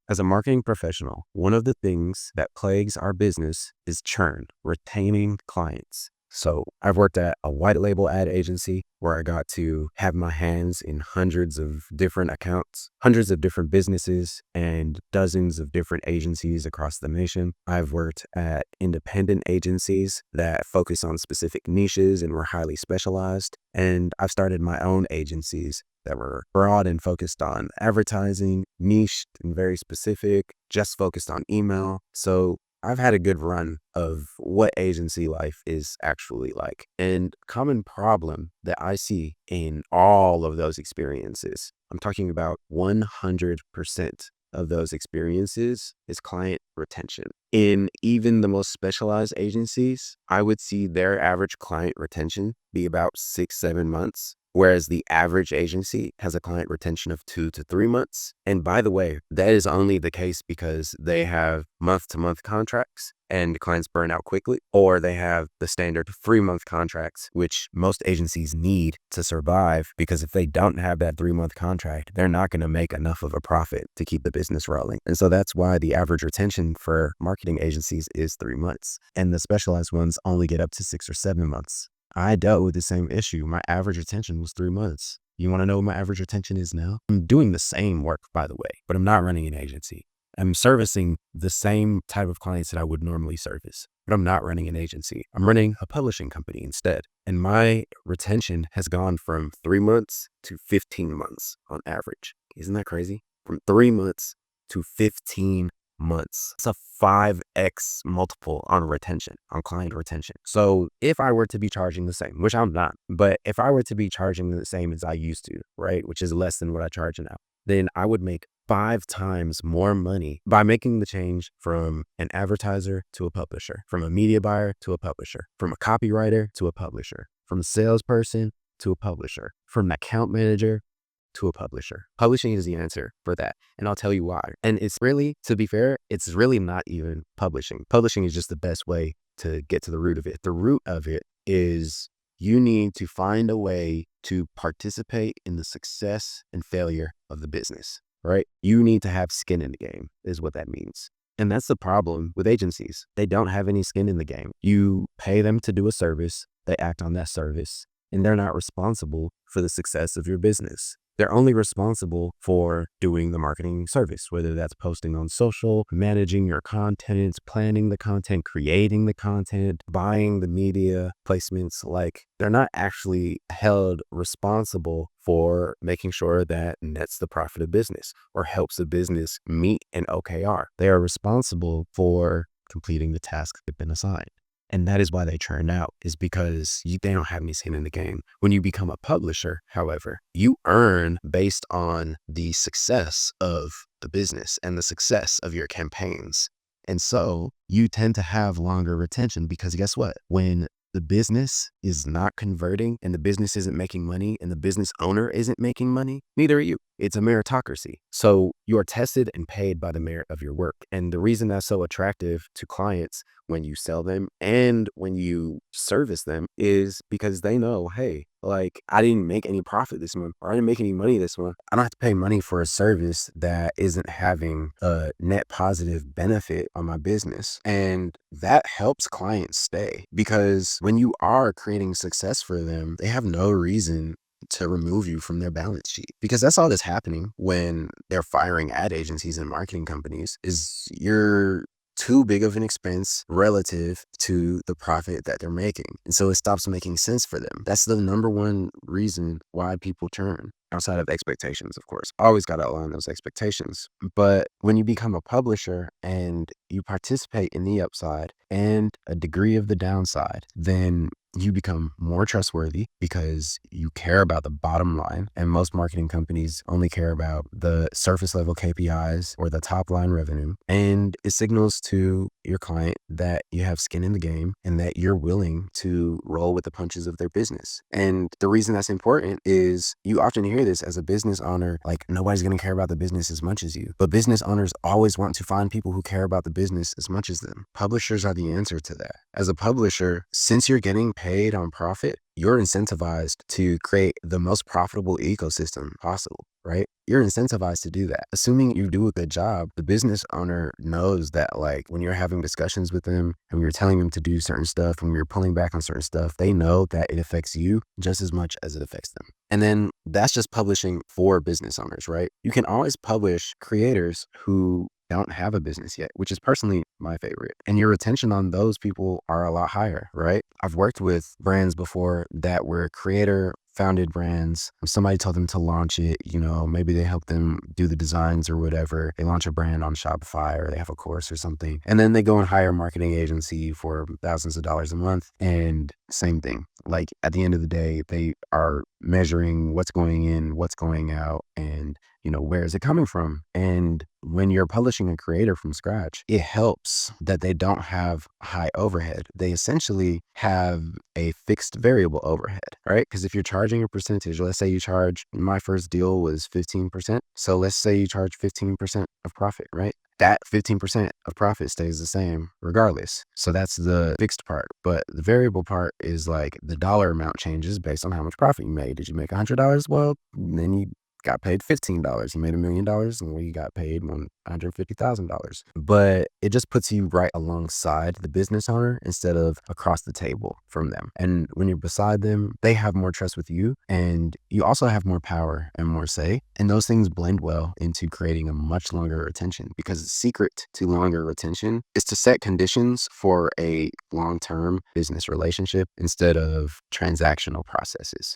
As a marketing professional, one of the things that plagues our business is churn, retaining clients. So I've worked at a white label ad agency where I got to have my hands in hundreds of different accounts, hundreds of different businesses, and dozens of different agencies across the nation. I've worked at independent agencies that focus on specific niches and were highly specialized. And I've started my own agencies that were broad and focused on advertising, niched and very specific, just focused on email. So I've had a good run of what agency life is actually like. And common problem that I see in all of those experiences, I'm talking about 100% of those experiences, is client retention. In even the most specialized agencies, I would see their average client retention be about 6-7 months, whereas the average agency has a client retention of 2 to 3 months. And by the way, that is only the case because they have month-to-month contracts and clients burn out quickly, or they have the standard 3-month contracts, which most agencies need to survive, because if they don't have that 3-month contract, they're not going to make enough of a profit to keep the business rolling. And so that's why the average retention for marketing agencies is 3 months, and the specialized ones only get up to 6 or 7 months. I dealt with the same issue. My average retention was 3 months. You want to know what my average retention is now? I'm doing the same work, by the way, but I'm not running an agency. I'm servicing the same type of clients that I would normally service, but I'm not running an agency. I'm running a publishing company instead. And my retention has gone from 3 months to 15 months on average. Isn't that crazy? From 3 months to 15 months. It's a 5x multiple on retention, on client retention. So if I were to be charging the same, which I'm not, but if I were to be charging the same as I used to, right, which is less than what I charge now, then I would make 5 times more money by making the change from an advertiser to a publisher, from a media buyer to a publisher, from a copywriter to a publisher, from a salesperson to a publisher, from an account manager to a publisher. Publishing is the answer for that. And I'll tell you why. And it's really, to be fair, it's really not even publishing. Publishing is just the best way to get to the root of it. The root of it is you need to find a way to participate in the success and failure of the business, right? You need to have skin in the game, is what that means. And that's the problem with agencies. They don't have any skin in the game. You pay them to do a service, they act on that service, and they're not responsible for the success of your business. They're only responsible for doing the marketing service, whether that's posting on social, managing your content, planning the content, creating the content, buying the media placements. Like, they're not actually held responsible for making sure that nets the profit of business or helps the business meet an OKR. They are responsible for completing the task they've been assigned. And that is why they churn out, is because they don't have any skin in the game. When you become a publisher, however, you earn based on the success of the business and the success of your campaigns. And so you tend to have longer retention, because guess what? When the business is not converting and the business isn't making money and the business owner isn't making money, neither are you. It's a meritocracy. So you are tested and paid by the merit of your work. And the reason that's so attractive to clients when you sell them and when you service them is because they know, hey, like, I didn't make any profit this month, or I didn't make any money this month. I don't have to pay money for a service that isn't having a net positive benefit on my business. And that helps clients stay, because when you are creating success for them, they have no reason to remove you from their balance sheet, because that's all that's happening when they're firing ad agencies and marketing companies. Is you're too big of an expense relative to the profit that they're making. And so it stops making sense for them. That's the number one reason why people churn, outside of expectations, of course. Always got to align those expectations. But when you become a publisher and you participate in the upside and a degree of the downside, then you become more trustworthy because you care about the bottom line. And most marketing companies only care about the surface level KPIs or the top line revenue. And it signals to your client that you have skin in the game and that you're willing to roll with the punches of their business. And the reason that's important is you often hear this as a business owner, like, nobody's going to care about the business as much as you. But business owners always want to find people who care about the business as much as them. Publishers are the answer to that. As a publisher, since you're getting paid on profit, you're incentivized to create the most profitable ecosystem possible, right? you're incentivized to do that. Assuming you do a good job, the business owner knows that like when you're having discussions with them and you're telling them to do certain stuff, when you're pulling back on certain stuff, they know that it affects you just as much as it affects them. And then that's just publishing for business owners, right? You can always publish creators who don't have a business yet, which is personally my favorite. And your retention on those people are a lot higher, right? I've worked with brands before that were creator founded brands. Somebody told them to launch it, maybe they help them do the designs or whatever. They launch a brand on Shopify or they have a course or something. And then they go and hire a marketing agency for thousands of dollars a month. And same thing. Like at the end of the day, they are measuring what's going in, what's going out, and where is it coming from? And when you're publishing a creator from scratch, it helps that they don't have high overhead. They essentially have a fixed variable overhead, right? Because if you're charging a percentage, let's say my first deal was 15%. So let's say you charge 15% of profit, right? That 15% of profit stays the same regardless. So that's the fixed part. But the variable part is like the dollar amount changes based on how much profit you made. Did you make $100? Well, then you got paid $15. You made $1 million and you got paid $150,000. But it just puts you right alongside the business owner instead of across the table from them. And when you're beside them, they have more trust with you and you also have more power and more say. And those things blend well into creating a much longer retention, because the secret to longer retention is to set conditions for a long-term business relationship instead of transactional processes.